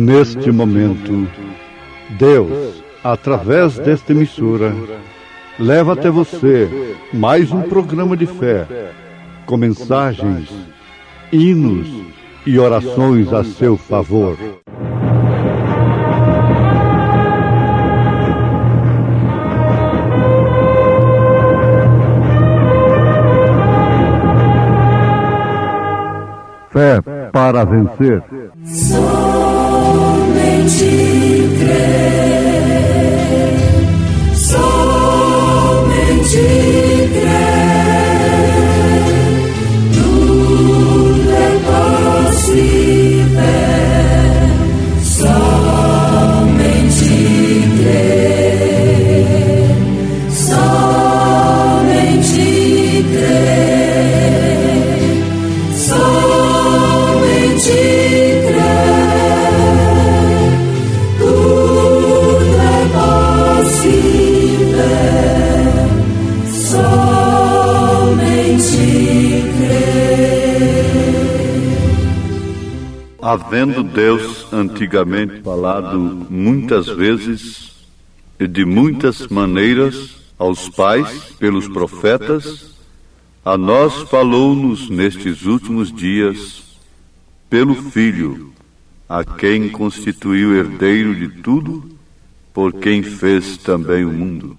Neste momento, Deus, através desta emissora, leva até você mais um programa de fé, com mensagens, hinos e orações a seu favor. Fé para vencer. Somente crer, somente crer, tudo é possível, somente crer, somente crer, somente Havendo Deus antigamente falado muitas vezes e de muitas maneiras aos pais pelos profetas, a nós falou-nos nestes últimos dias pelo Filho, a quem constituiu herdeiro de tudo, por quem fez também o mundo.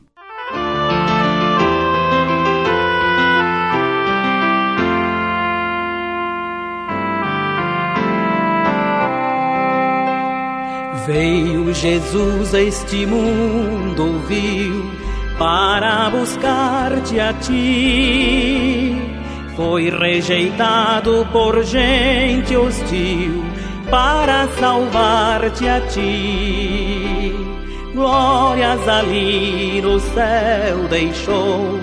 Veio Jesus a este mundo, viu, para buscar-te a ti. Foi rejeitado por gente hostil, para salvar-te a ti. Glórias ali no céu deixou,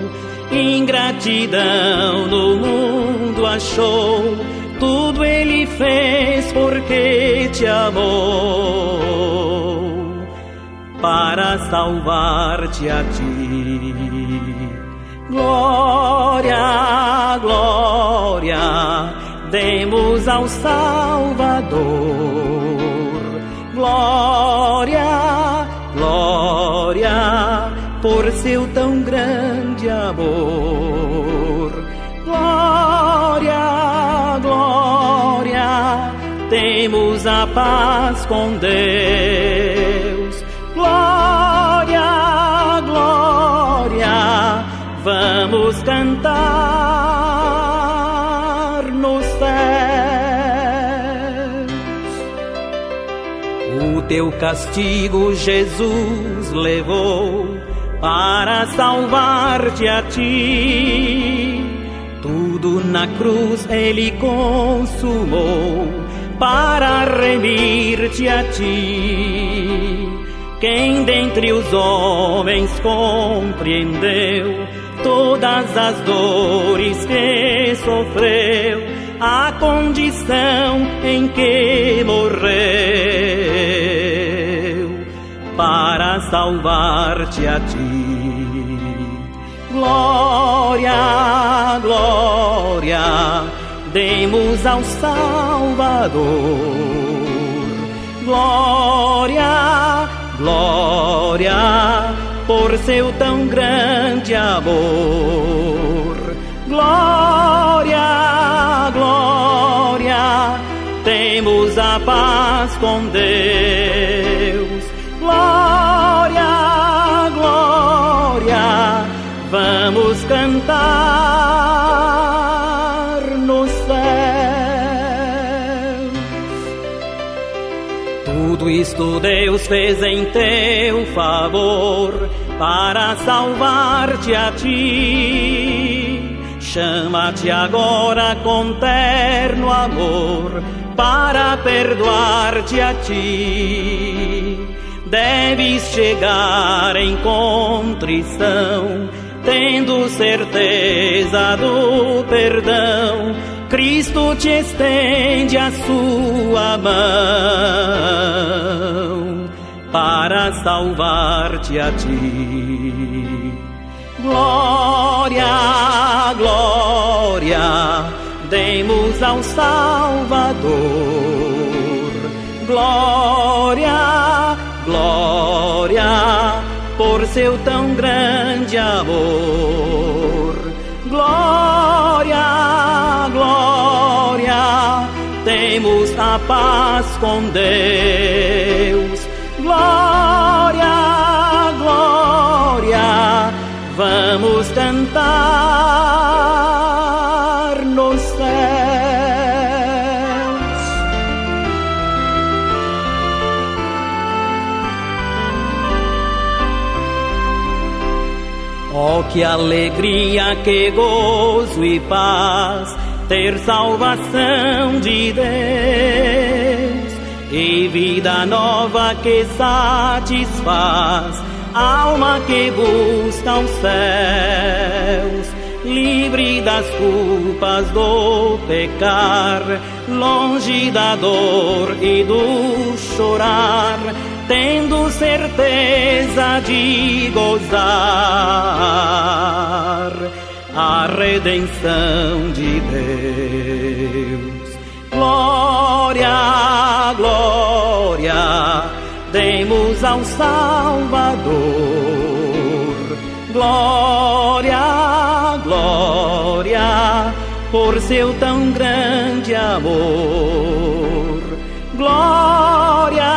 ingratidão no mundo achou. Tudo Ele fez porque te amou, para salvar-te a ti. Glória, glória, demos ao Salvador. Glória, glória, por seu tão grande amor. Glória, glória, temos a paz com Deus. Glória, glória, vamos cantar nos céus. O teu castigo Jesus levou para salvar-te a ti. Tudo na cruz Ele consumou para remir-te a ti. Quem dentre os homens compreendeu todas as dores que sofreu, a condição em que morreu, para salvar-te a ti. Glória, glória, demos ao Salvador. Glória, glória, por seu tão grande amor. Glória, glória, temos a paz com Deus. Glória, glória, vamos cantar nos céus. Tudo isto Deus fez em teu favor, para salvar-te a ti. Chama-te agora com terno amor, para perdoar-te a ti. Deves chegar em contrição, tendo certeza do perdão. Cristo te estende a sua mão, para salvar-te a ti. Glória, glória, demos ao Salvador. Glória, glória, por seu tão grande amor. Glória, glória, temos a paz com Deus. Glória, glória, vamos cantar nos céus. Oh, que alegria, que gozo e paz, ter salvação de Deus e vida nova que satisfaz, alma que busca os céus, livre das culpas do pecar, longe da dor e do chorar, tendo certeza de gozar a redenção de Deus. Glória, glória, demos ao Salvador. Glória, glória, por seu tão grande amor. Glória,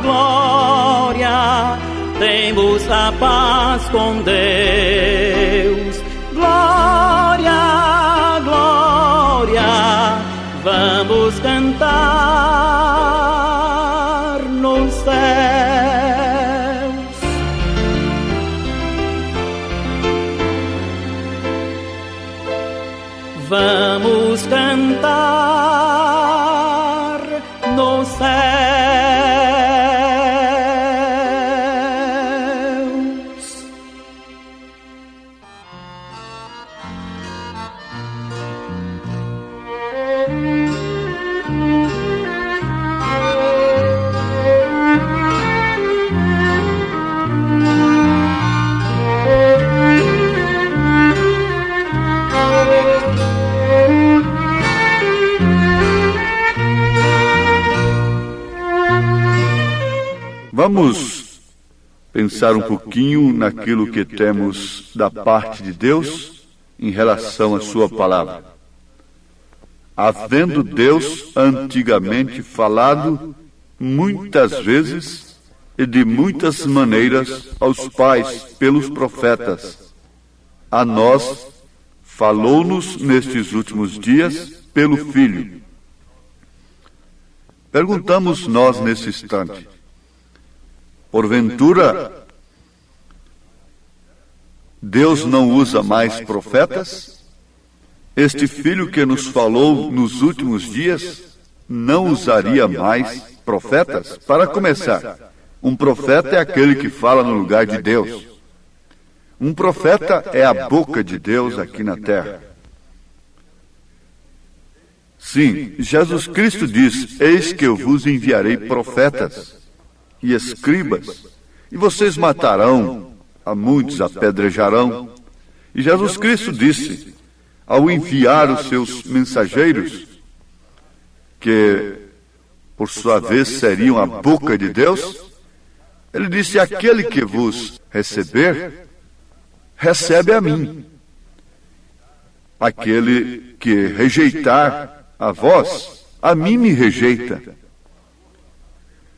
glória, temos a paz com Deus. Glória, glória, vamos cantar nos céus. Vamos cantar nos céus. Vamos pensar um pouquinho naquilo que temos da parte de Deus em relação à sua palavra. Havendo Deus antigamente falado muitas vezes e de muitas maneiras aos pais pelos profetas, a nós falou-nos nestes últimos dias pelo Filho. Perguntamos nós nesse instante: porventura, Deus não usa mais profetas? Este Filho que nos falou nos últimos dias não usaria mais profetas? Para começar, um profeta é aquele que fala no lugar de Deus. Um profeta é a boca de Deus aqui na terra. Sim, Jesus Cristo diz: eis que eu vos enviarei profetas e escribas, e vocês matarão, a muitos apedrejarão. E Jesus Cristo disse, ao enviar os seus mensageiros, que por sua vez seriam a boca de Deus, ele disse: aquele que vos receber, recebe a mim. Aquele que rejeitar a vós, a mim me rejeita.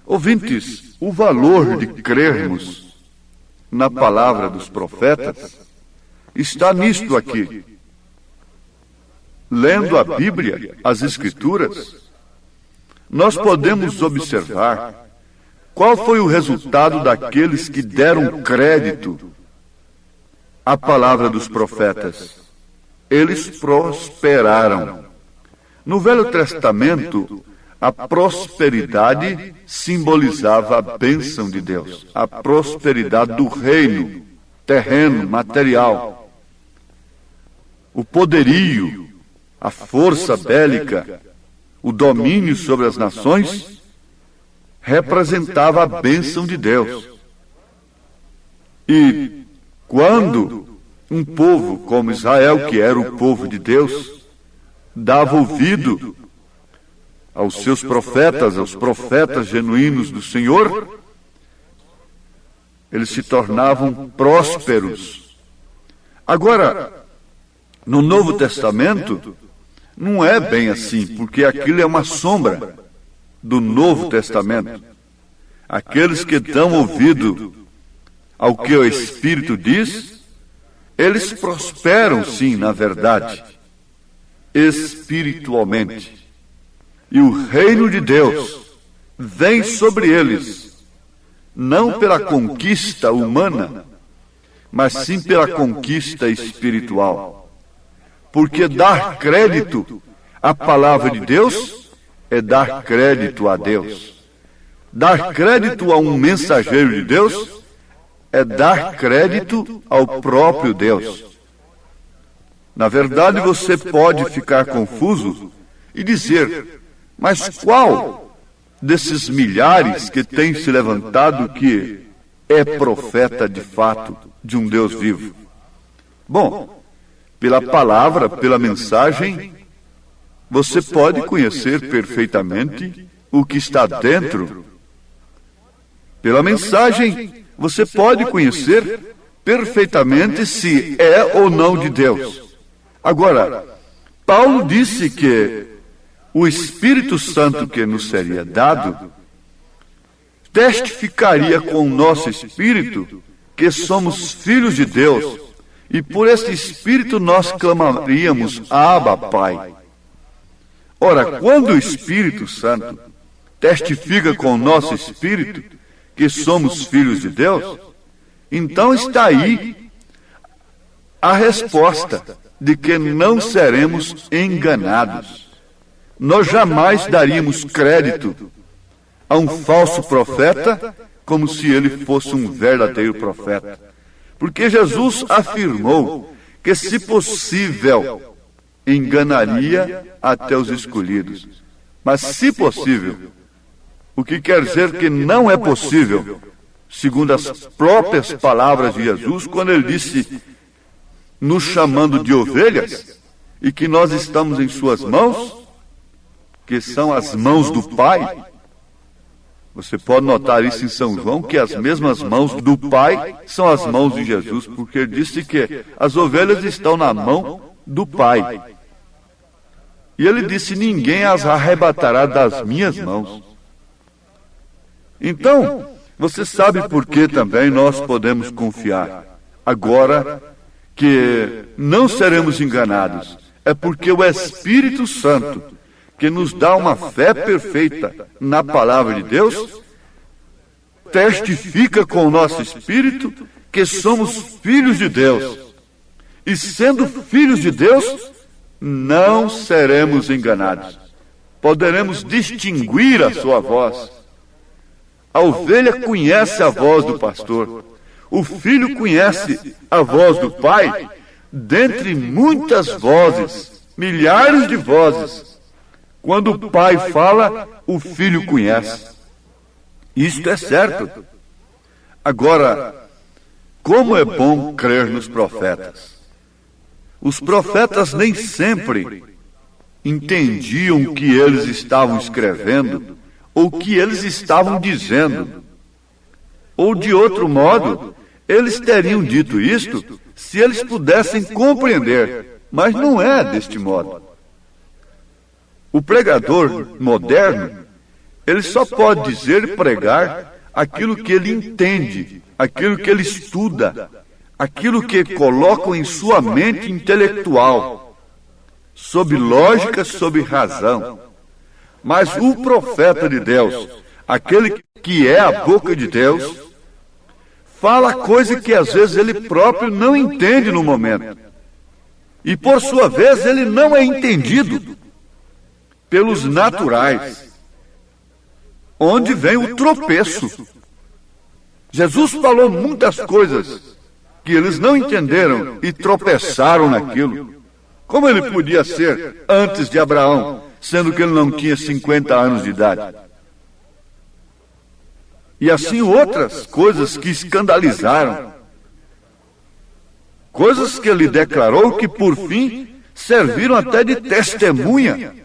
Ouvintes, o valor de crermos na palavra dos profetas está nisto aqui. Lendo a Bíblia, as Escrituras, nós podemos observar qual foi o resultado daqueles que deram crédito à palavra dos profetas. Eles prosperaram. No Velho Testamento, a prosperidade simbolizava a bênção de Deus, a prosperidade do reino, terreno, material. O poderio, a força bélica, o domínio sobre as nações, representava a bênção de Deus. E quando um povo como Israel, que era o povo de Deus, dava ouvido aos seus profetas, aos profetas genuínos do Senhor, eles se tornavam prósperos. Agora, no Novo Testamento, não é bem assim, porque aquilo é uma sombra do Novo Testamento. Aqueles que dão ouvido ao que o Espírito diz, eles prosperam sim, na verdade, espiritualmente. E o reino de Deus vem sobre eles, não pela conquista humana, mas sim pela conquista espiritual. Porque dar crédito à palavra de Deus é dar crédito a Deus. Dar crédito a um mensageiro de Deus é dar crédito ao próprio Deus. Na verdade, você pode ficar confuso e dizer, mas qual desses milhares que tem se levantado que é profeta de fato de um Deus vivo? Bom, pela palavra, pela mensagem, você pode conhecer perfeitamente o que está dentro. Pela mensagem, você pode conhecer perfeitamente se é ou não de Deus. Agora, Paulo disse que o Espírito Santo que nos seria dado testificaria com o nosso espírito que somos filhos de Deus, e por este Espírito nós clamaríamos, Abba, Pai. Ora, quando o Espírito Santo testifica com o nosso espírito que somos filhos de Deus, então está aí a resposta de que não seremos enganados. Nós jamais daríamos crédito a um falso profeta como se ele fosse um verdadeiro profeta. Porque Jesus afirmou que, se possível, enganaria até os escolhidos. Mas, se possível, o que quer dizer que não é possível, segundo as próprias palavras de Jesus, quando ele disse, nos chamando de ovelhas, e que nós estamos em suas mãos, que são as mãos do Pai. Você pode notar isso em São João, que as mesmas mãos do Pai são as mãos de Jesus, porque ele disse que as ovelhas estão na mão do Pai. E ele disse, ninguém as arrebatará das minhas mãos. Então, você sabe por que também nós podemos confiar. Agora que não seremos enganados, é porque o Espírito Santo, que nos dá uma fé perfeita na palavra de Deus, testifica com o nosso espírito que somos filhos de Deus. E sendo filhos de Deus, não seremos enganados. Poderemos distinguir a sua voz. A ovelha conhece a voz do pastor. O filho conhece a voz do pai. Dentre muitas vozes, milhares de vozes, quando o pai fala, o filho conhece. Isto é certo. Agora, como é bom crer nos profetas. Os profetas nem sempre entendiam o que eles estavam escrevendo, ou o que eles estavam dizendo. Ou, de outro modo, eles teriam dito isto se eles pudessem compreender, mas não é deste modo. O pregador moderno, ele só pode dizer e pregar aquilo que ele entende, aquilo que ele estuda, aquilo que colocam em sua mente intelectual, sob lógica, sob razão. Mas o profeta de Deus, aquele que é a boca de Deus, fala coisa que às vezes ele próprio não entende no momento. E por sua vez ele não é entendido pelos naturais, onde vem o tropeço. Jesus falou muitas coisas que eles não entenderam e tropeçaram naquilo. Como ele podia ser antes de Abraão, sendo que ele não tinha 50 anos de idade? E assim outras coisas que escandalizaram. Coisas que ele declarou que por fim serviram até de testemunha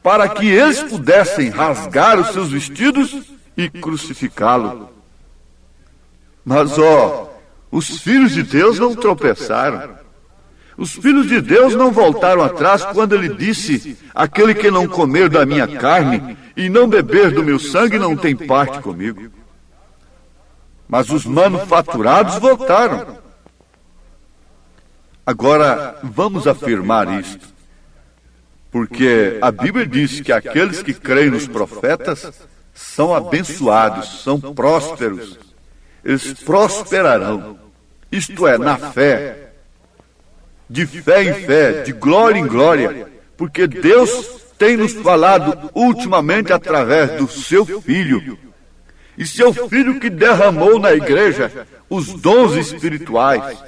para que eles pudessem rasgar os seus vestidos e crucificá-lo. Mas, os filhos de Deus não tropeçaram. Os filhos de Deus não voltaram atrás quando ele disse: aquele que não comer da minha carne e não beber do meu sangue não tem parte comigo. Mas os manufaturados voltaram. Agora, vamos afirmar isto, porque a Bíblia diz que aqueles que creem nos profetas são abençoados, são prósperos. Eles prosperarão, isto é, na fé, de fé em fé, de glória em glória, porque Deus tem nos falado ultimamente através do seu Filho, e seu Filho que derramou na igreja os dons espirituais,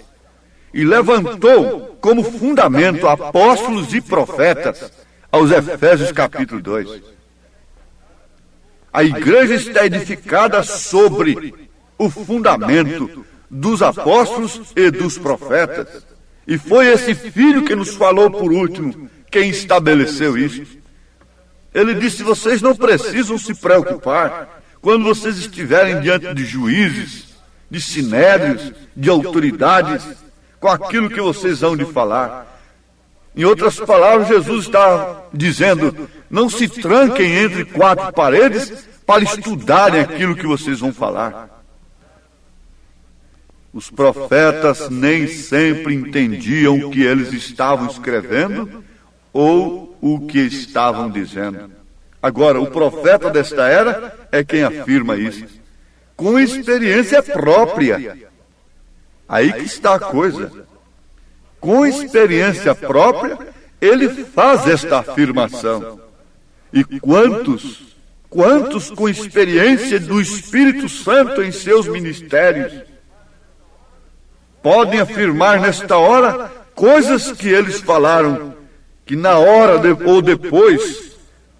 e levantou como fundamento apóstolos e profetas, aos Efésios capítulo 2. A igreja está edificada sobre o fundamento dos apóstolos e dos profetas. E foi esse Filho que nos falou por último, quem estabeleceu isso. Ele disse: vocês não precisam se preocupar quando vocês estiverem diante de juízes, de sinédrios, de autoridades, com aquilo que vocês hão de falar. Em outras palavras, Jesus está dizendo: não se tranquem entre quatro paredes para estudarem aquilo que vocês vão falar. Os profetas nem sempre entendiam o que eles estavam escrevendo ou o que estavam dizendo. Agora, o profeta desta era é quem afirma isso, com experiência própria. Aí que está a coisa. Com experiência própria, ele faz esta afirmação. E quantos com experiência do Espírito Santo em seus ministérios, podem afirmar nesta hora coisas que eles falaram, que na hora ou depois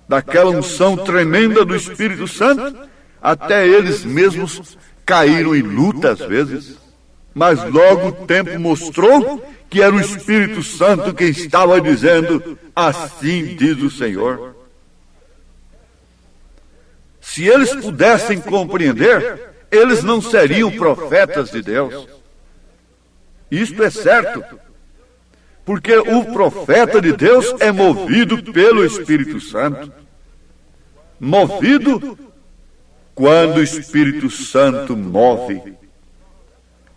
daquela unção tremenda do Espírito Santo, até eles mesmos caíram em luta às vezes. Mas logo o tempo mostrou que era o Espírito Santo quem estava dizendo: assim diz o Senhor. Se eles pudessem compreender, eles não seriam profetas de Deus. Isto é certo, porque o profeta de Deus é movido pelo Espírito Santo. Movido quando o Espírito Santo move.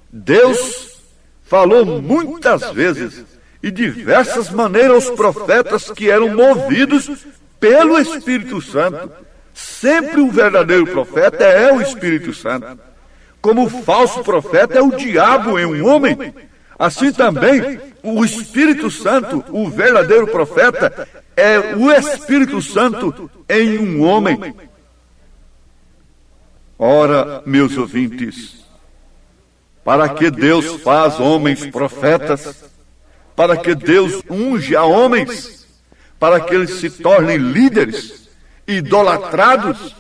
Deus falou muitas vezes e diversas maneiras aos profetas que eram movidos pelo Espírito Santo. Sempre o verdadeiro profeta é o Espírito Santo. Como o falso profeta é o diabo em um homem, assim também o Espírito Santo, o verdadeiro profeta, é o Espírito Santo em um homem. Ora, meus ouvintes, para que Deus faz homens profetas, para que Deus unge a homens, para que eles se tornem líderes, idolatrados,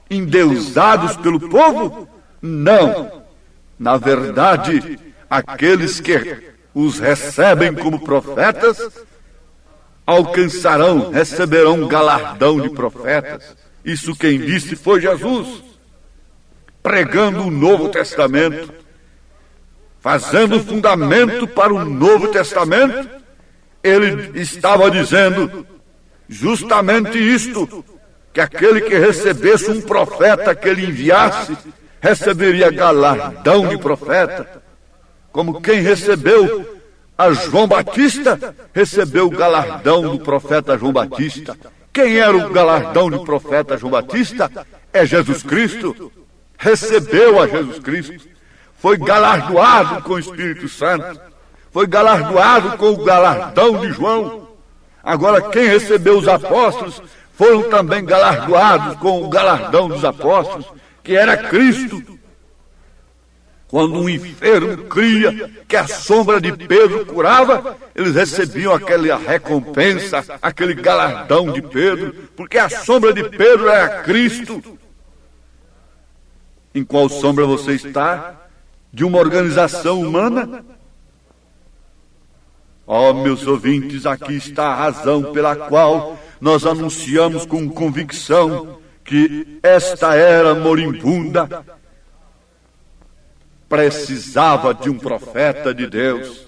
endeusados pelo povo? Não. Na verdade, aqueles que os recebem como profetas alcançarão, receberão um galardão de profetas. Isso quem disse foi Jesus, pregando o Novo Testamento, fazendo o fundamento para o Novo Testamento. Ele estava dizendo justamente isto, que aquele que recebesse um profeta que ele enviasse, receberia galardão de profeta, como quem recebeu a João Batista, recebeu o galardão do profeta João Batista. Quem era o galardão do profeta João Batista? É Jesus Cristo. Recebeu a Jesus Cristo. Foi galardoado com o Espírito Santo. Foi galardoado com o galardão de João. Agora, quem recebeu os apóstolos foram também galardoados com o galardão dos apóstolos, que era Cristo. Quando um enfermo cria que a sombra de Pedro curava, eles recebiam aquela recompensa, aquele galardão de Pedro, porque a sombra de Pedro era Cristo. Em qual sombra você está? De uma organização humana? Ó, meus ouvintes, aqui está a razão pela qual nós anunciamos com convicção que esta era moribunda precisava de um profeta de Deus.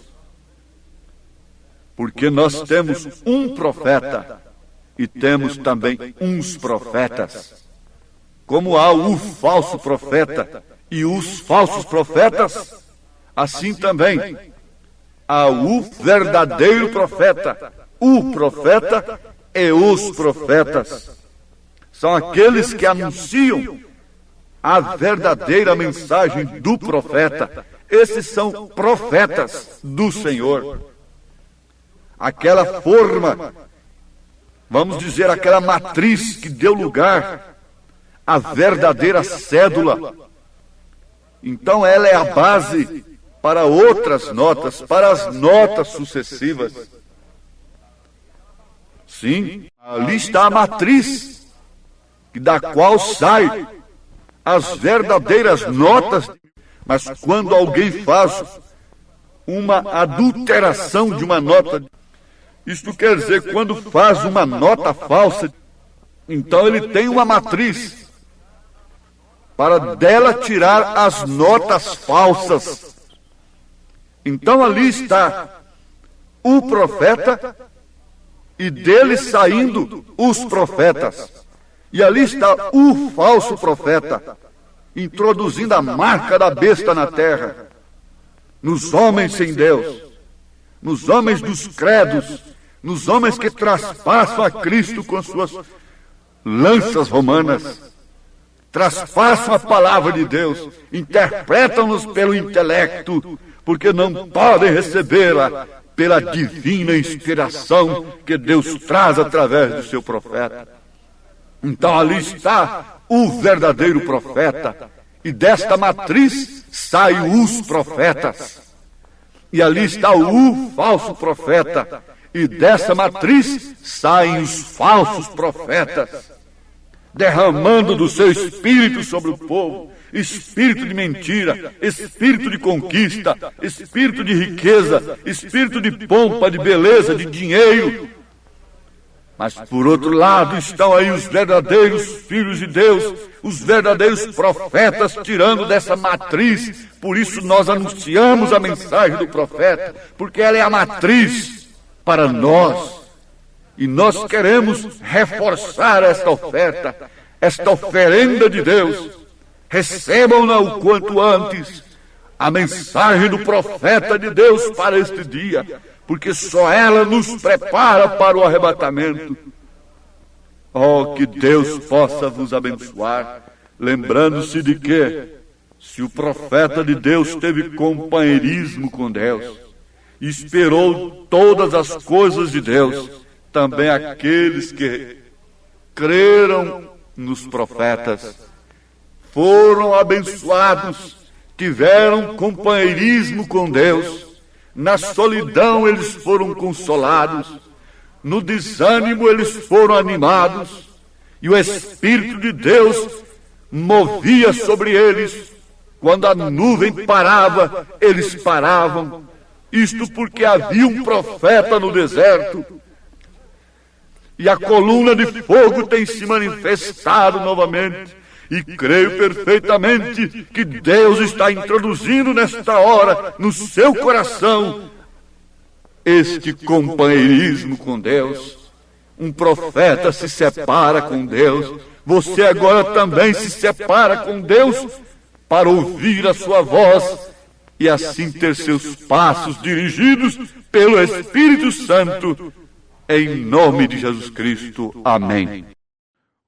Porque nós temos um profeta e temos também uns profetas. Como há o falso profeta e os falsos profetas, assim também há o verdadeiro profeta, o profeta e os profetas. São aqueles que anunciam a verdadeira mensagem do profeta. Esses são profetas do Senhor. Aquela forma, vamos dizer, aquela matriz que deu lugar à verdadeira cédula. Então ela é a base para outras notas, para as notas sucessivas. Sim, ali está a matriz, da qual sai as verdadeiras notas. Mas quando alguém faz uma adulteração de uma nota, isto quer dizer, quando faz uma nota falsa, então ele tem uma matriz para dela tirar as notas falsas. Então ali está o profeta e dele saindo os profetas. E ali está o falso profeta, introduzindo a marca da besta na terra, nos homens sem Deus, nos homens dos credos, nos homens que traspassam a Cristo com suas lanças romanas, traspassam a palavra de Deus, interpretam-nos pelo intelecto, porque não podem recebê-la pela divina inspiração que Deus traz através do seu profeta. Então ali está o verdadeiro profeta, e desta matriz saem os profetas. E ali está o falso profeta, e dessa matriz saem os falsos profetas, derramando do seu espírito sobre o povo, espírito de mentira, espírito de conquista, espírito de riqueza, espírito de pompa, de beleza, de dinheiro. Mas por outro lado estão aí os verdadeiros filhos de Deus, os verdadeiros profetas, tirando dessa matriz. Por isso nós anunciamos a mensagem do profeta, porque ela é a matriz para nós. E nós queremos reforçar esta oferta, esta oferenda de Deus. Recebam-na o quanto antes, a mensagem do profeta de Deus para este dia, porque só ela nos prepara para o arrebatamento. Oh, que Deus possa vos abençoar, lembrando-se de que, se o profeta de Deus teve companheirismo com Deus, esperou todas as coisas de Deus, também aqueles que creram nos profetas foram abençoados, tiveram companheirismo com Deus. Na solidão eles foram consolados, no desânimo eles foram animados, e o Espírito de Deus movia sobre eles. Quando a nuvem parava, eles paravam. Isto porque havia um profeta no deserto, e a coluna de fogo tem se manifestado novamente. E creio perfeitamente que Deus está introduzindo nesta hora no seu coração este companheirismo com Deus. Um profeta se separa com Deus. Você agora também se separa com Deus para ouvir a sua voz e assim ter seus passos dirigidos pelo Espírito Santo. Em nome de Jesus Cristo. Amém.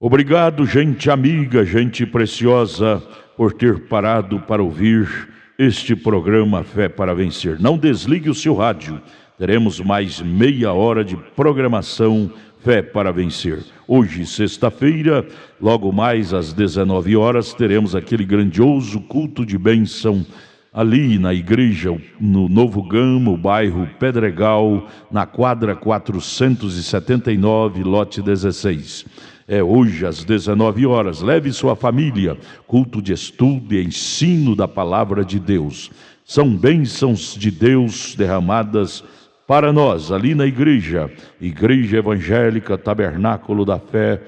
Obrigado, gente amiga, gente preciosa, por ter parado para ouvir este programa Fé para Vencer. Não desligue o seu rádio, teremos mais meia hora de programação Fé para Vencer. Hoje, sexta-feira, logo mais às 19 horas, teremos aquele grandioso culto de bênção ali na igreja, no Novo Gama, o bairro Pedregal, na quadra 479, lote 16. É hoje às 19 horas. Leve sua família. Culto de estudo e ensino da palavra de Deus. São bênçãos de Deus derramadas para nós, ali na Igreja Evangélica Tabernáculo da Fé,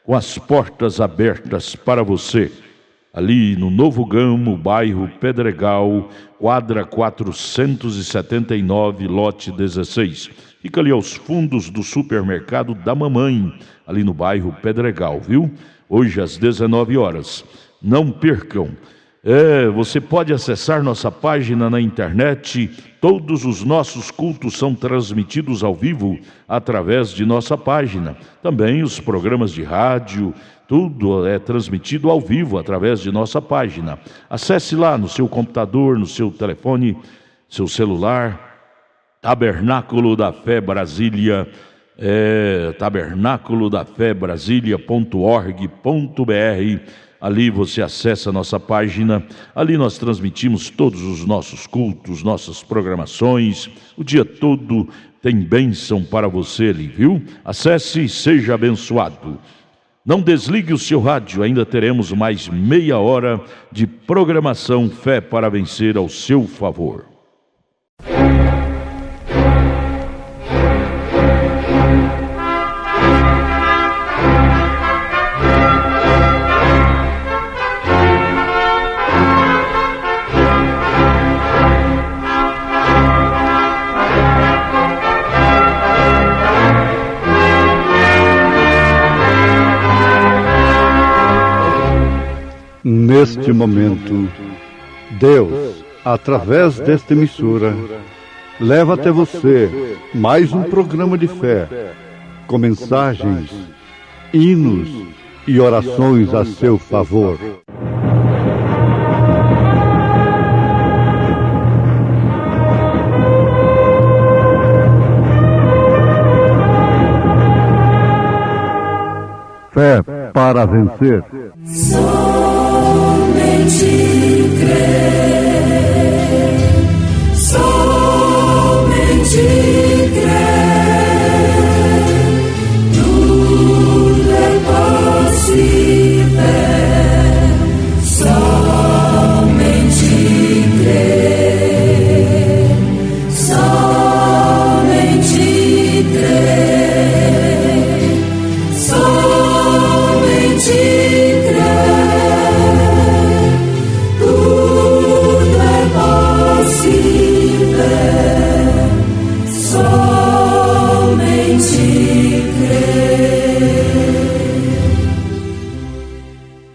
com as portas abertas para você. Ali no Novo Gamo, bairro Pedregal, quadra 479, lote 16. Fica ali aos fundos do supermercado da Mamãe, ali no bairro Pedregal, viu? Hoje às 19 horas. Não percam. Você pode acessar nossa página na internet. Todos os nossos cultos são transmitidos ao vivo através de nossa página. Também os programas de rádio, tudo é transmitido ao vivo através de nossa página. Acesse lá no seu computador, no seu telefone, seu celular, Tabernáculo da Fé Brasília, tabernaculodafebrasilia.org.br. Ali você acessa a nossa página, ali nós transmitimos todos os nossos cultos, nossas programações, o dia todo tem bênção para você ali, viu? Acesse e seja abençoado. Não desligue o seu rádio, ainda teremos mais meia hora de programação Fé para Vencer ao seu favor. Neste momento, Deus, através desta emissora, leva até você mais um programa de fé, com mensagens, hinos e orações a seu favor. Fé para vencer. Somente crer, somente crer, tudo é possível, somente crer, somente crer, somente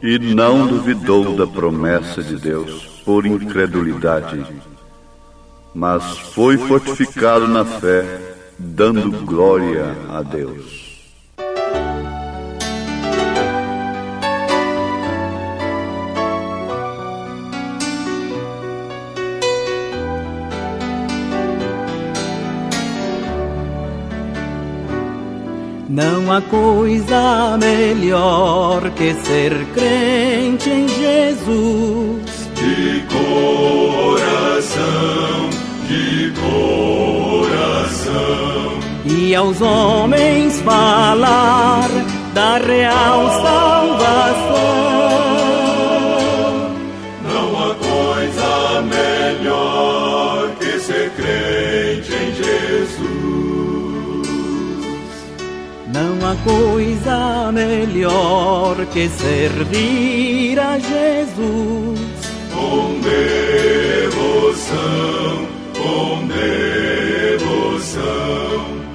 E não duvidou da promessa de Deus por incredulidade, mas foi fortificado na fé, dando glória a Deus. Não há coisa melhor que ser crente em Jesus. De coração. E aos homens falar da real salvação. Não há coisa melhor que ser crente em Jesus. Não há coisa melhor que servir a Jesus. Com devoção.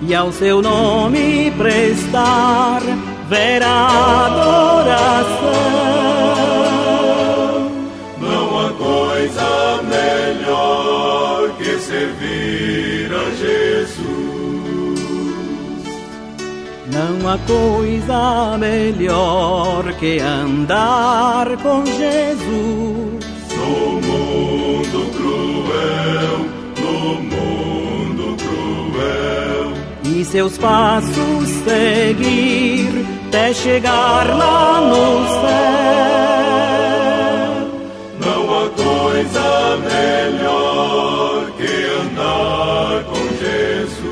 E ao seu nome prestar vera adoração. Não há coisa melhor que servir a Jesus. Não há coisa melhor que andar com Jesus. No mundo cruel, E seus passos seguir até chegar lá no céu. não há coisa melhor que andar com Jesus.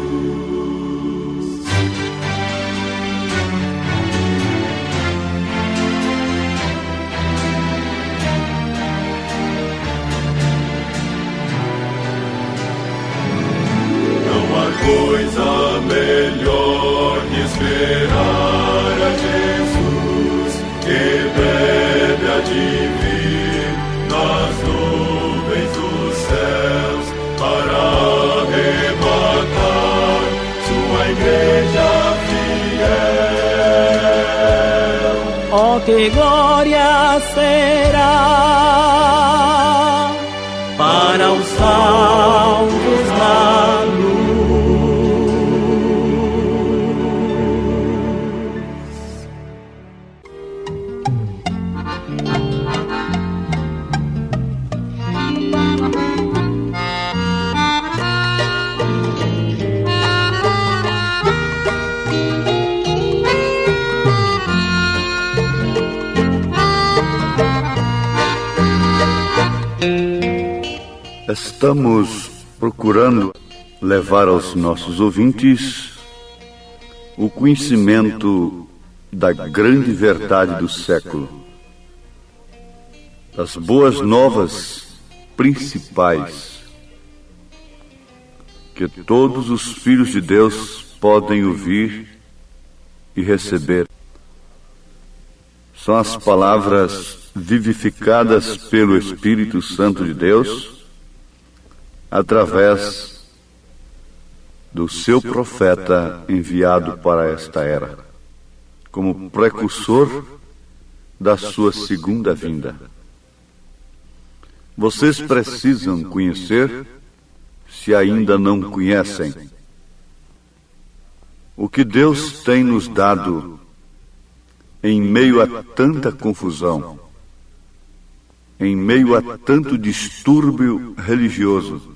Não há Oh, que glória será para os salvos da luz. Estamos procurando levar aos nossos ouvintes o conhecimento da grande verdade do século, das boas novas principais que todos os filhos de Deus podem ouvir e receber. São as palavras vivificadas pelo Espírito Santo de Deus através do seu profeta enviado para esta era, como precursor da sua segunda vinda. Vocês precisam conhecer, se ainda não conhecem, o que Deus tem nos dado em meio a tanta confusão, em meio a tanto distúrbio religioso.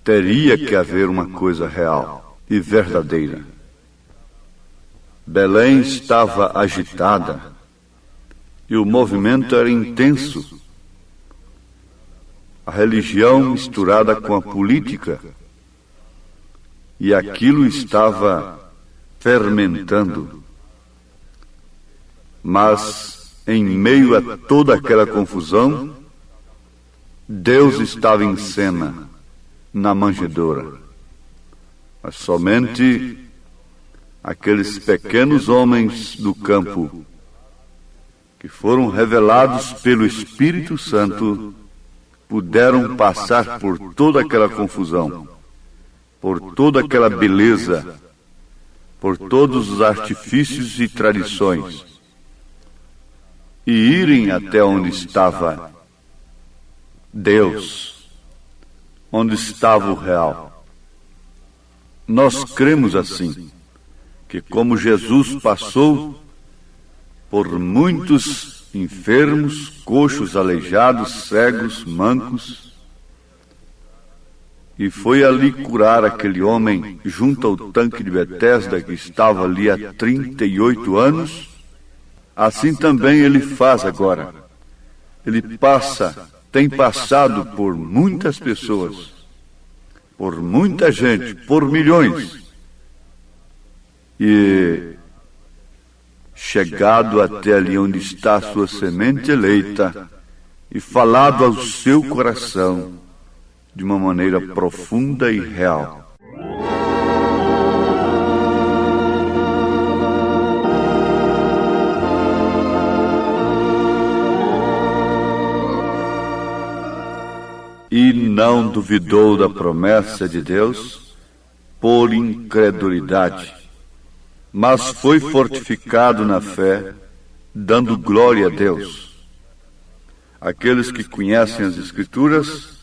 Teria que haver uma coisa real e verdadeira. Belém estava agitada e o movimento era intenso. A religião misturada com a política, e aquilo estava fermentando. Mas, em meio a toda aquela confusão, Deus estava em cena, na manjedoura. Mas somente aqueles pequenos homens do campo, que foram revelados pelo Espírito Santo, puderam passar por toda aquela confusão, por toda aquela beleza, por todos os artifícios e tradições, e irem até onde estava Deus, onde estava o real. Nós cremos assim, que como Jesus passou por muitos enfermos, coxos, aleijados, cegos, mancos, e foi ali curar aquele homem junto ao tanque de Betesda, que estava ali há 38 anos, assim também ele faz agora. Ele tem passado por muitas pessoas, por muita gente, por milhões, e chegado até ali onde está a sua semente eleita e falado ao seu coração de uma maneira profunda e real. E não duvidou da promessa de Deus por incredulidade, mas foi fortificado na fé, dando glória a Deus. Aqueles que conhecem as Escrituras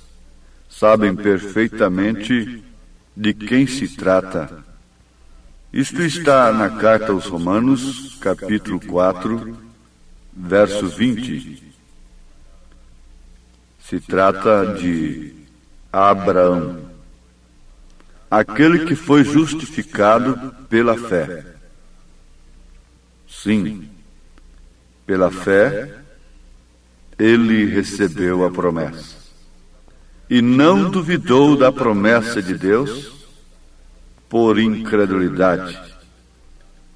sabem perfeitamente de quem se trata. Isto está na carta aos Romanos, capítulo 4, verso 20. Se trata de Abraão, aquele que foi justificado pela fé. Sim, pela fé, ele recebeu a promessa. E não duvidou da promessa de Deus por incredulidade,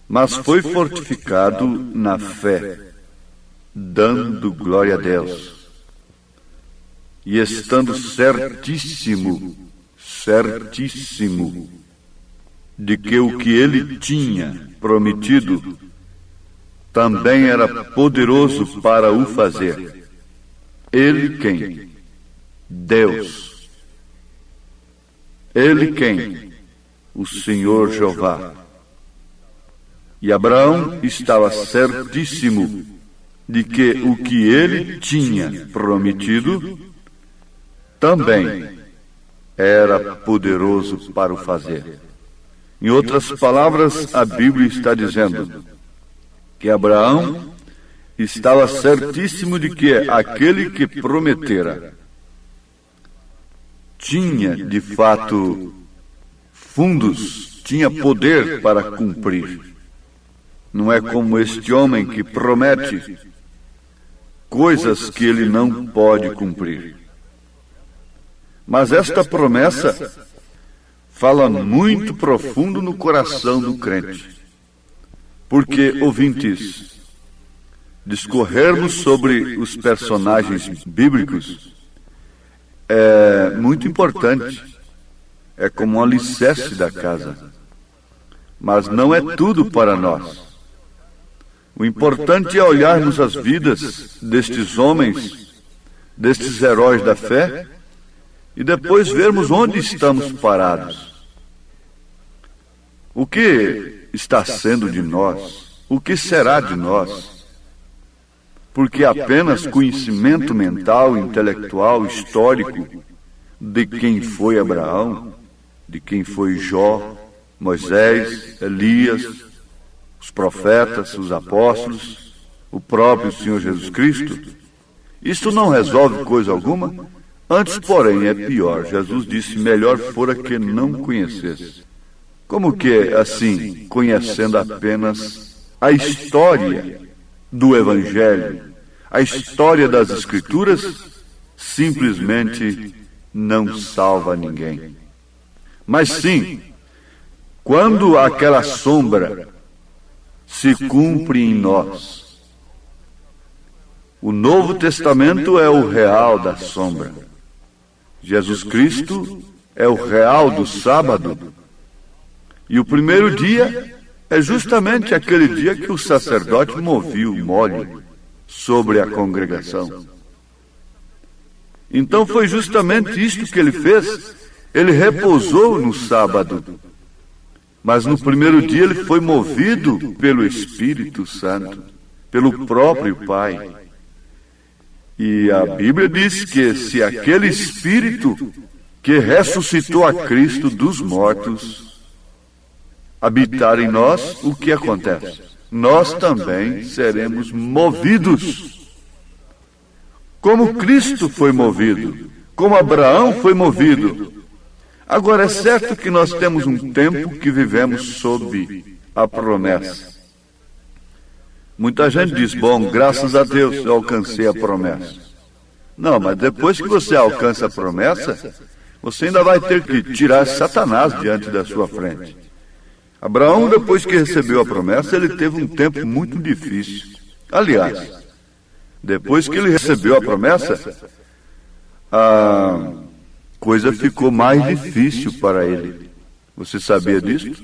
mas foi fortificado na fé, dando glória a Deus. E estando certíssimo de que o que ele tinha prometido também era poderoso para o fazer. Ele quem? Deus. Ele quem? O Senhor Jeová. E Abraão estava certíssimo de que o que ele tinha prometido também era poderoso para o fazer. Em outras palavras, a Bíblia está dizendo que Abraão estava certíssimo de que aquele que prometera tinha, de fato, fundos, tinha poder para cumprir. Não é como este homem que promete coisas que ele não pode cumprir. Mas esta promessa fala muito profundo no coração do crente. Porque, ouvintes, discorrermos sobre os personagens bíblicos é muito importante. É como um alicerce da casa. Mas não é tudo para nós. O importante é olharmos as vidas destes homens, destes heróis da fé, e depois vermos onde estamos parados. O que está sendo de nós? O que será de nós? Porque apenas conhecimento mental, intelectual, histórico de quem foi Abraão, de quem foi Jó, Moisés, Elias, os profetas, os apóstolos, o próprio Senhor Jesus Cristo, isso não resolve coisa alguma. Antes, porém, é pior. Jesus disse, melhor fora que não conhecesse. Como que, assim, conhecendo apenas a história do Evangelho, a história das Escrituras, simplesmente não salva ninguém. Mas sim, quando aquela sombra se cumpre em nós, o Novo Testamento é o real da sombra. Jesus Cristo é o real do sábado. E o primeiro dia é justamente aquele dia que o sacerdote movia o molho sobre a congregação. Então foi justamente isto que ele fez. Ele repousou no sábado. Mas no primeiro dia ele foi movido pelo Espírito Santo, pelo próprio Pai. E a Bíblia diz que se aquele Espírito que ressuscitou a Cristo dos mortos habitar em nós, o que acontece? Nós também seremos movidos. Como Cristo foi movido, como Abraão foi movido. Agora, é certo que nós temos um tempo que vivemos sob a promessa. Muita gente diz, bom, graças a Deus eu alcancei a promessa. Não, mas depois que você alcança a promessa, você ainda vai ter que tirar Satanás diante da sua frente. Abraão, depois que recebeu a promessa, ele teve um tempo muito difícil. Aliás, depois que ele recebeu a promessa, a coisa ficou mais difícil para ele. Você sabia disso?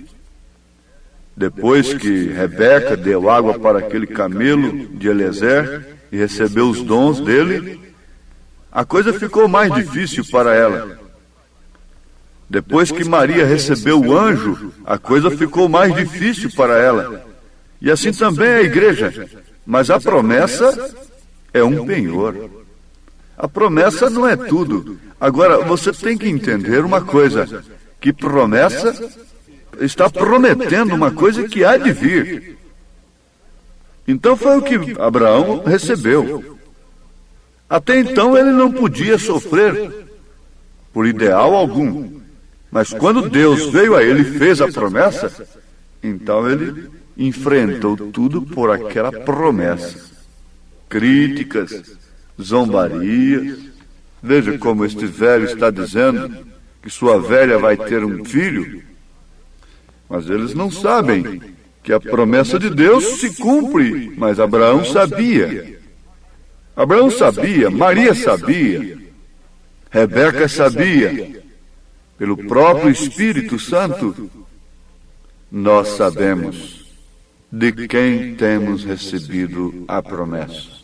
Depois que Rebeca deu água para aquele camelo de Eliezer e recebeu os dons dele, a coisa ficou mais difícil para ela. Depois que Maria recebeu o anjo, a coisa ficou mais difícil para ela. E assim também a igreja. Mas a promessa é um penhor. A promessa não é tudo. Agora, você tem que entender uma coisa, que promessa está prometendo uma coisa que há de vir. Então foi o que Abraão recebeu. Até então ele não podia sofrer por ideal algum. Mas quando Deus veio a ele e fez a promessa, então ele enfrentou tudo por aquela promessa. Críticas, zombarias. Veja como este velho está dizendo que sua velha vai ter um filho. Mas eles não sabem que a promessa de Deus se cumpre. Mas Abraão sabia. Abraão sabia, Maria sabia, Rebeca sabia. Pelo próprio Espírito Santo, nós sabemos de quem temos recebido a promessa.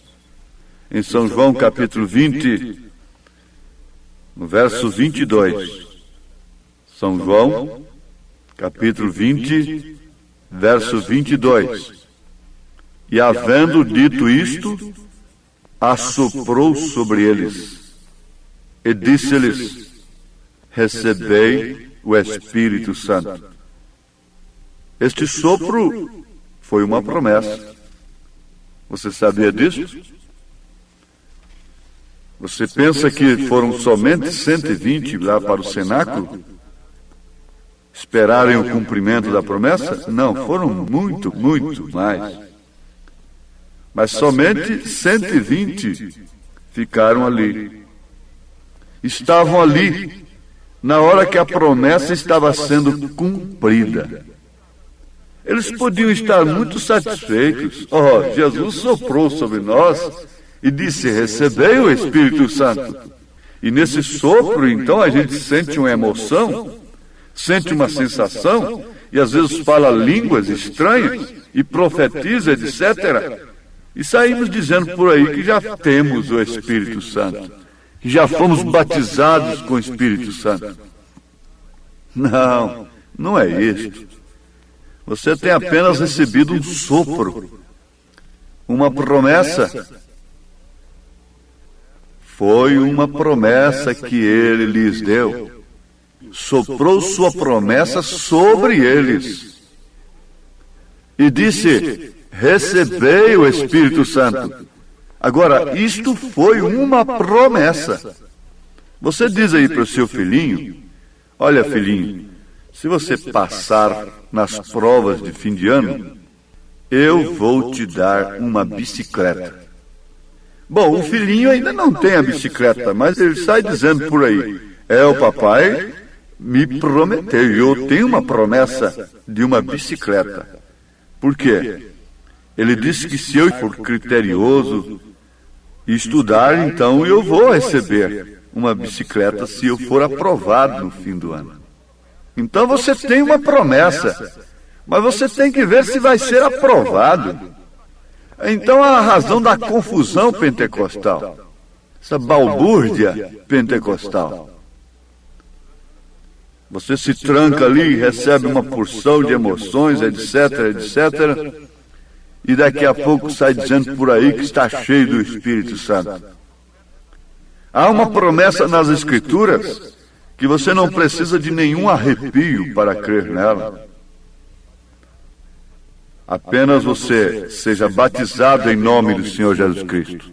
Em São João capítulo 20, no verso 22, São João capítulo 20, verso 22. E havendo dito isto, assoprou sobre eles e disse-lhes: recebei o Espírito Santo. Este sopro foi uma promessa. Você sabia disso? Você pensa que foram somente 120 lá para o cenáculo? Esperarem o cumprimento da promessa? Não, foram muito mais. Mas somente 120 ficaram ali. Estavam ali na hora que a promessa estava sendo cumprida. Eles podiam estar muito satisfeitos. Jesus soprou sobre nós e disse: recebei o Espírito Santo. E nesse sopro, então, a gente sente uma emoção, sente uma sensação, e às vezes fala línguas estranhas, e profetiza, etc. E saímos dizendo por aí que já temos o Espírito Santo, que já fomos batizados com o Espírito Santo. Não, não é isto. Você tem apenas recebido um sopro, uma promessa. Foi uma promessa que ele lhes deu. Soprou sua promessa sobre eles. E disse: recebei o Espírito Santo. Agora, isto foi uma promessa. Você diz aí para o seu filhinho: olha, filhinho, se você passar nas provas de fim de ano, eu vou te dar uma bicicleta. Bom, o filhinho ainda não tem a bicicleta, mas ele sai dizendo por aí: o papai me prometeu, eu tenho uma promessa de uma bicicleta. Por quê? Ele disse que se eu for criterioso e estudar, então eu vou receber uma bicicleta se eu for aprovado no fim do ano. Então você tem uma promessa, mas você tem que ver se vai ser aprovado. Então a razão da confusão pentecostal, essa balbúrdia pentecostal. Você se tranca ali, recebe uma porção de emoções, etc. E daqui a pouco sai dizendo por aí que está cheio do Espírito Santo. Há uma promessa nas Escrituras que você não precisa de nenhum arrepio para crer nela. Apenas você seja batizado em nome do Senhor Jesus Cristo.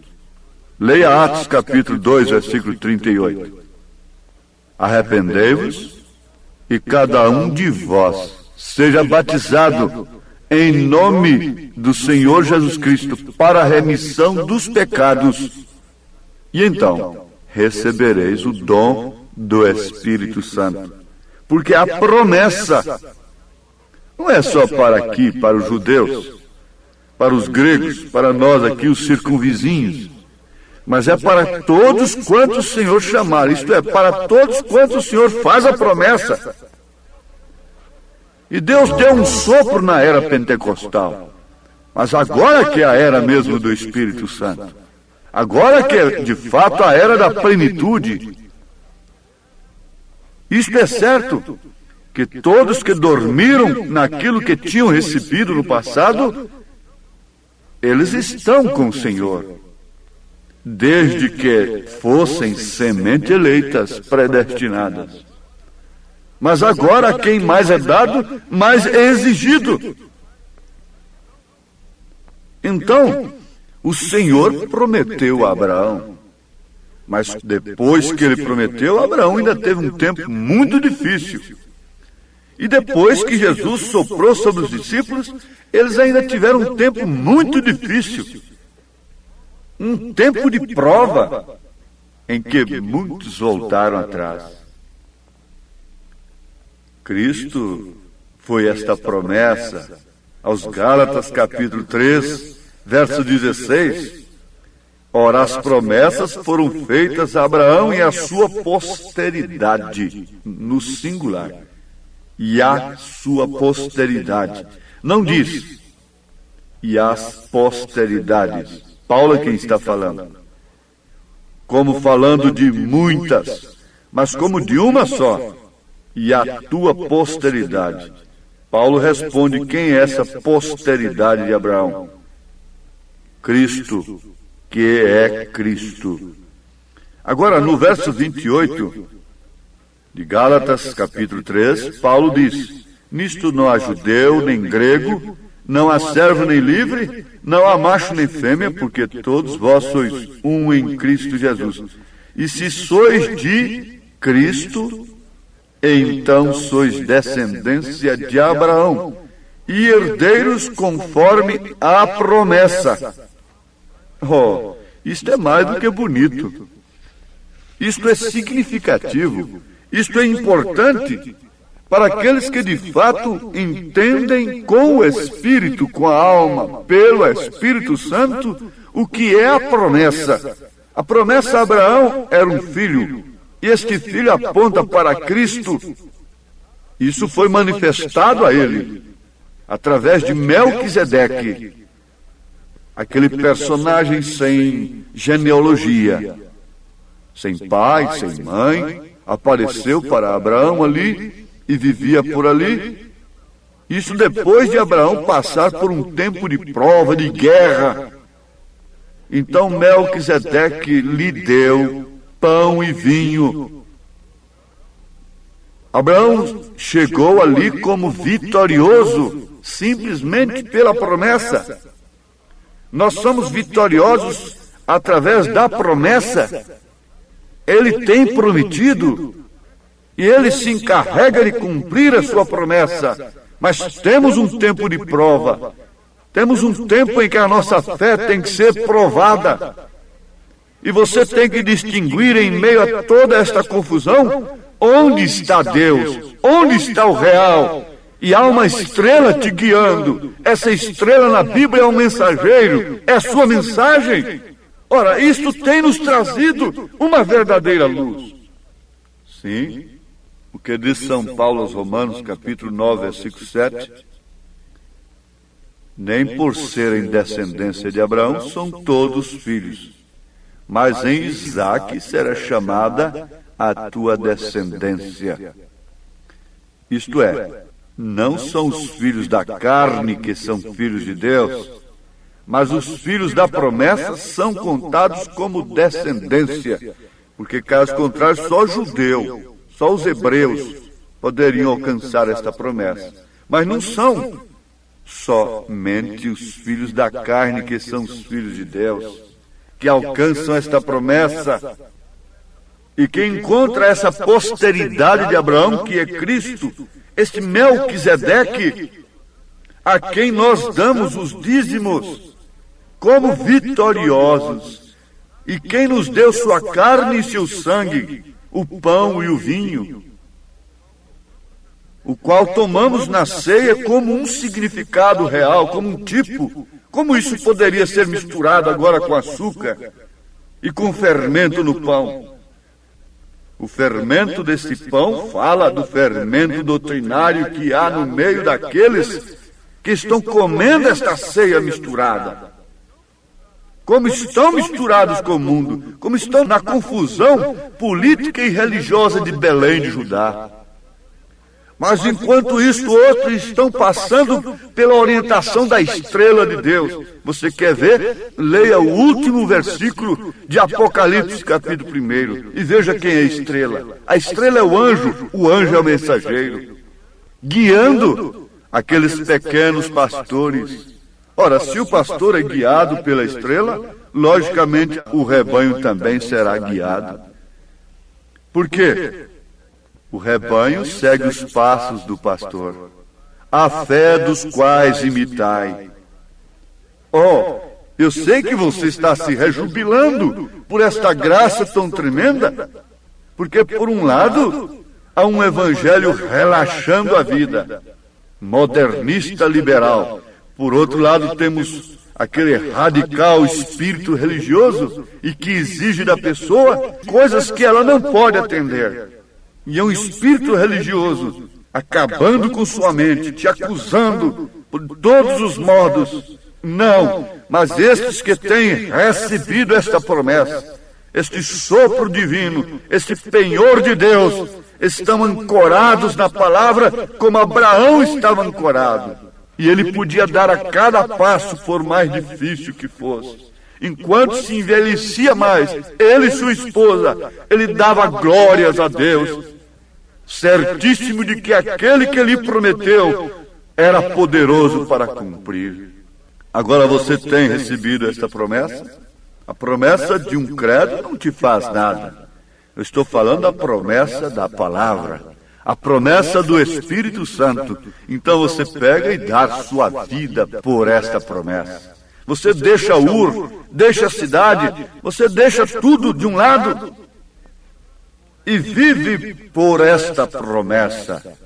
Leia Atos capítulo 2, versículo 38. Arrependei-vos e cada um de vós seja batizado em nome do Senhor Jesus Cristo para a remissão dos pecados. E então recebereis o dom do Espírito Santo. Porque a promessa não é só para aqui, para os judeus, para os gregos, para nós aqui, os circunvizinhos, mas é para todos quantos o Senhor chamar, isto é, para todos quantos o Senhor faz a promessa. E Deus deu um sopro na era pentecostal, mas agora que é a era mesmo do Espírito Santo, agora que é de fato a era da plenitude. Isto é certo, que todos que dormiram naquilo que tinham recebido no passado, eles estão com o Senhor, desde que fossem semente eleitas, predestinadas. Mas agora quem mais é dado, mais é exigido. Então, o Senhor prometeu a Abraão, mas depois que ele prometeu, Abraão ainda teve um tempo muito difícil. E depois que Jesus soprou sobre os discípulos, eles ainda tiveram um tempo muito difícil. Um tempo de prova, em que muitos voltaram atrás. Cristo foi esta promessa aos Gálatas capítulo 3, verso 16. Ora, as promessas foram feitas a Abraão e a sua posteridade, no singular. E a sua posteridade. Não diz, e as posteridades. Paulo é quem está falando. Como falando de muitas, mas como de uma só. E a tua posteridade. Paulo responde quem é essa posteridade de Abraão. Cristo, que é Cristo. Agora, no verso 28 de Gálatas, capítulo 3, Paulo diz: nisto não há judeu nem grego, não há servo nem livre, não há macho nem fêmea, porque todos vós sois um em Cristo Jesus. E se sois de Cristo, então sois descendência de Abraão e herdeiros conforme a promessa. Oh, isto é mais do que bonito. Isto é significativo. Isto é importante para aqueles que de fato entendem com o Espírito, com a alma, pelo Espírito Santo, o que é a promessa. A promessa a Abraão era um filho, e este filho aponta para Cristo. Isso foi manifestado a ele através de Melquisedeque, aquele personagem sem genealogia, sem pai, sem mãe, apareceu para Abraão ali e vivia por ali. Isso depois de Abraão passar por um tempo de prova, de guerra. Então Melquisedeque lhe deu pão e vinho. Abraão chegou ali como vitorioso, simplesmente pela promessa. Nós somos vitoriosos através da promessa. Ele tem prometido e ele se encarrega de cumprir a sua promessa. Mas temos um tempo de prova. Temos um tempo em que a nossa fé tem que ser provada. E você tem que distinguir em meio a toda esta confusão onde está Deus, onde está o real. E há uma estrela te guiando. Essa estrela na Bíblia é um mensageiro, é a sua mensagem. Ora, isto tem nos trazido uma verdadeira luz. Sim, o que diz São Paulo aos Romanos, capítulo 9, versículo 7. Nem por serem descendência de Abraão são todos filhos, mas em Isaque será chamada a tua descendência. Isto é, não são os filhos da carne que são filhos de Deus, mas os filhos da promessa são contados como descendência, porque caso contrário só judeu, só os hebreus poderiam alcançar esta promessa. Mas não são somente os filhos da carne que são os filhos de Deus, que alcançam esta promessa. E que encontra essa posteridade de Abraão, que é Cristo, este Melquisedeque, a quem nós damos os dízimos como vitoriosos, e quem nos deu sua carne e seu sangue, o pão e o vinho, o qual tomamos na ceia como um significado real, como um tipo. Como isso poderia ser misturado agora com açúcar e com fermento no pão? O fermento desse pão fala do fermento doutrinário que há no meio daqueles que estão comendo esta ceia misturada. Como estão misturados com o mundo, como estão na confusão política e religiosa de Belém de Judá. Mas enquanto isso, outros estão passando pela orientação da estrela de Deus. Você quer ver? Leia o último versículo de Apocalipse, capítulo 1, e veja quem é a estrela. A estrela é o anjo é o mensageiro, guiando aqueles pequenos pastores. Ora, se o pastor é guiado pela estrela, logicamente o rebanho também será guiado. Por quê? O rebanho segue os passos do pastor, a fé dos quais imitai. Oh, eu sei que você está se rejubilando por esta graça tão tremenda, porque por um lado há um evangelho relaxando a vida, modernista liberal. Por outro lado temos aquele radical espírito religioso e que exige da pessoa coisas que ela não pode atender. E é um espírito religioso acabando com sua mente, te acusando por todos os modos. Não, mas estes que têm recebido esta promessa, este sopro divino, este penhor de Deus, estão ancorados na palavra como Abraão estava ancorado. E ele podia dar a cada passo, por mais difícil que fosse. Enquanto se envelhecia mais, ele e sua esposa, ele dava glórias a Deus, certíssimo de que aquele que lhe prometeu era poderoso para cumprir. Agora você tem recebido esta promessa? A promessa de um credo não te faz nada. Eu estou falando da promessa da palavra, a promessa do Espírito Santo. Então você pega e dá sua vida por esta promessa. Você deixa Ur, deixa a cidade, você deixa tudo de um lado e vive por esta promessa.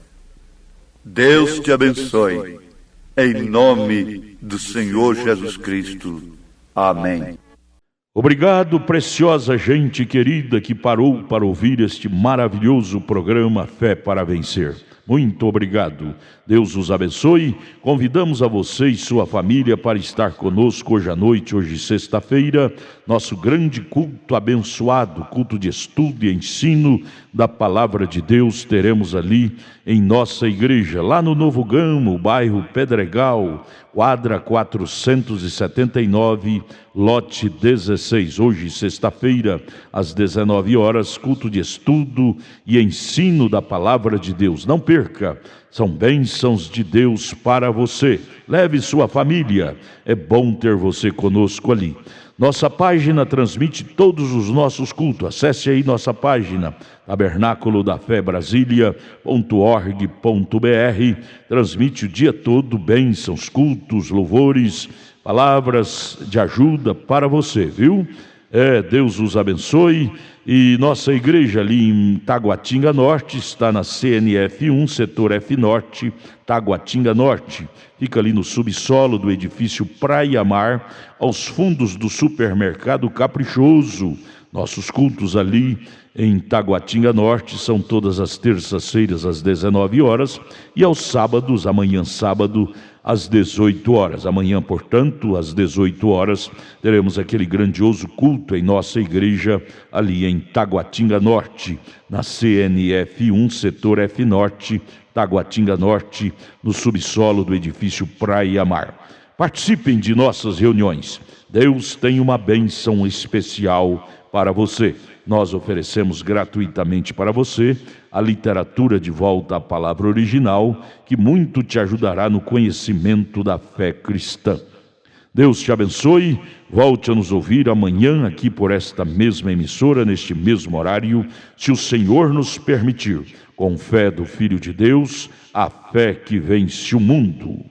Deus te abençoe, em nome do Senhor Jesus Cristo. Amém. Obrigado, preciosa gente querida que parou para ouvir este maravilhoso programa Fé para Vencer. Muito obrigado. Deus os abençoe. Convidamos a você e sua família para estar conosco hoje à noite, hoje sexta-feira, nosso grande culto abençoado, culto de estudo e ensino da Palavra de Deus. Teremos ali em nossa igreja, lá no Novo Gamo, bairro Pedregal, quadra 479, lote 16. Hoje, sexta-feira, às 19 horas, culto de estudo e ensino da Palavra de Deus. Não perca, são bênçãos de Deus para você. Leve sua família, é bom ter você conosco ali. Nossa página transmite todos os nossos cultos. Acesse aí nossa página, tabernáculo da fé Brasília.org.br. Transmite o dia todo bênçãos, cultos, louvores, palavras de ajuda para você, viu? Deus os abençoe. E nossa igreja ali em Taguatinga Norte está na CNF 1, setor F Norte, Taguatinga Norte. Fica ali no subsolo do edifício Praia Mar, aos fundos do supermercado Caprichoso. Nossos cultos ali em Taguatinga Norte são todas as terças-feiras às 19 horas e aos sábados, amanhã sábado, às 18 horas. Amanhã, portanto, às 18 horas, teremos aquele grandioso culto em nossa igreja ali em Taguatinga Norte, na CNF 1, setor F Norte, Taguatinga Norte, no subsolo do edifício Praia Mar. Participem de nossas reuniões. Deus tem uma bênção especial para você. Nós oferecemos gratuitamente para você a literatura de volta à palavra original, que muito te ajudará no conhecimento da fé cristã. Deus te abençoe. Volte a nos ouvir amanhã aqui por esta mesma emissora, neste mesmo horário, se o Senhor nos permitir. Com fé do Filho de Deus, a fé que vence o mundo.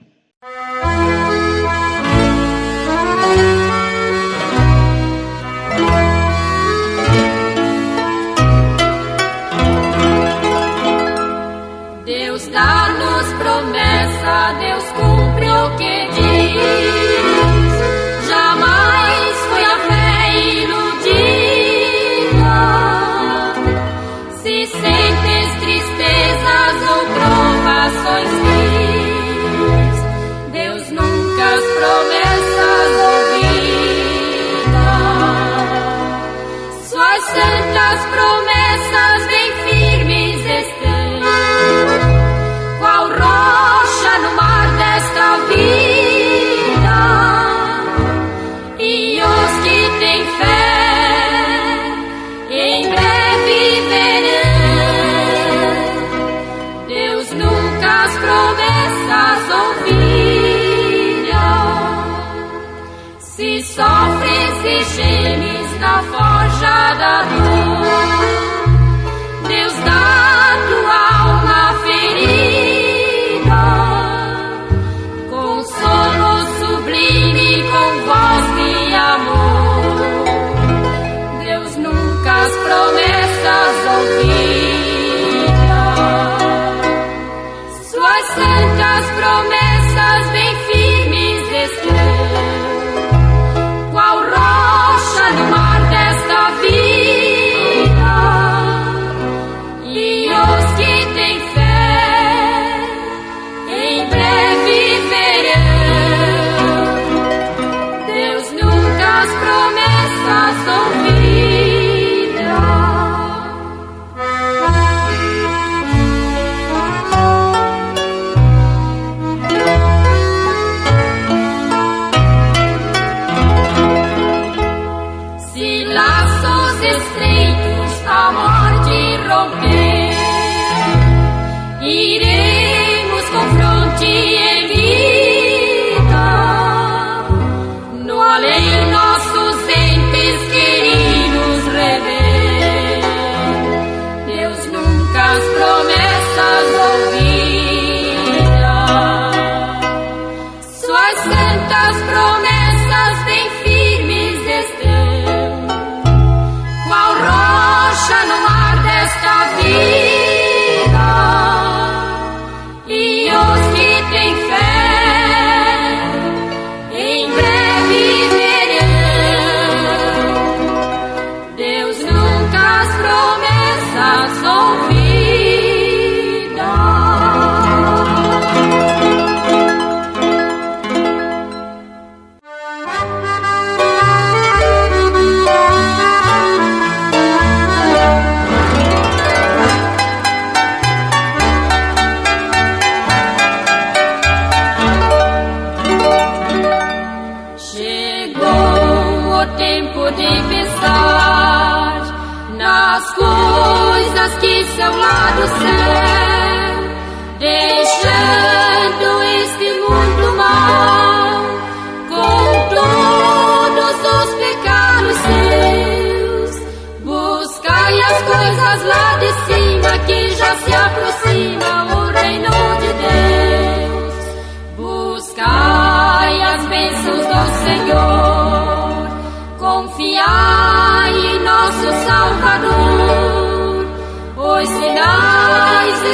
Deus dá-nos promessa, Deus cumpre o que diz. Jamais foi a fé iludida. Se sentes tristezas ou provações vis, Deus nunca as promessas ouvida. Suas santas promessas bem firmes estão, qual rocha no mar desta vida, e os que têm fé em breve verão. Deus nunca as promessas ouvira. Se sofres e gemes na forja da dor, Deus dá tua alma ferida consolo sublime com voz de amor. Deus nunca as promessas ouvira. Suas santas promessas bem firmes estão, qual rocha no mar desta vida,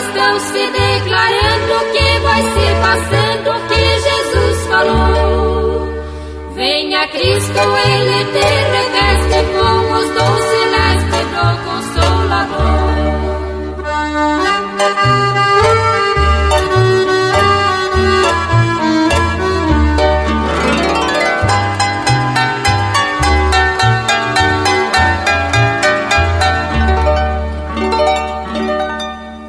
estão se declarando que vai se passando o que Jesus falou. Venha Cristo, Ele te reveste com os dons celestes do Consolador.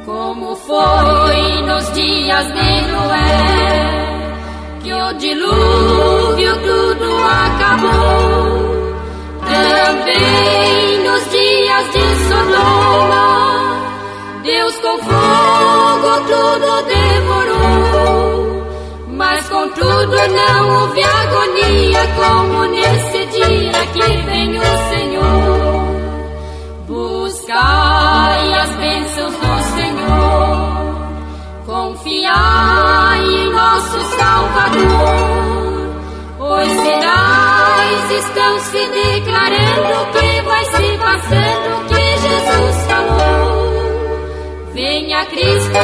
Como foi nos dias de Noé, que o dilúvio tudo acabou, também nos dias de Sodoma, Deus com fogo tudo devorou. Mas contudo não houve agonia como nesse dia que vem o Senhor. Buscai as bênçãos do Senhor, confiai em nosso Salvador. Os sinais estão se declarando que vai se passando o que Jesus falou. Venha Cristo,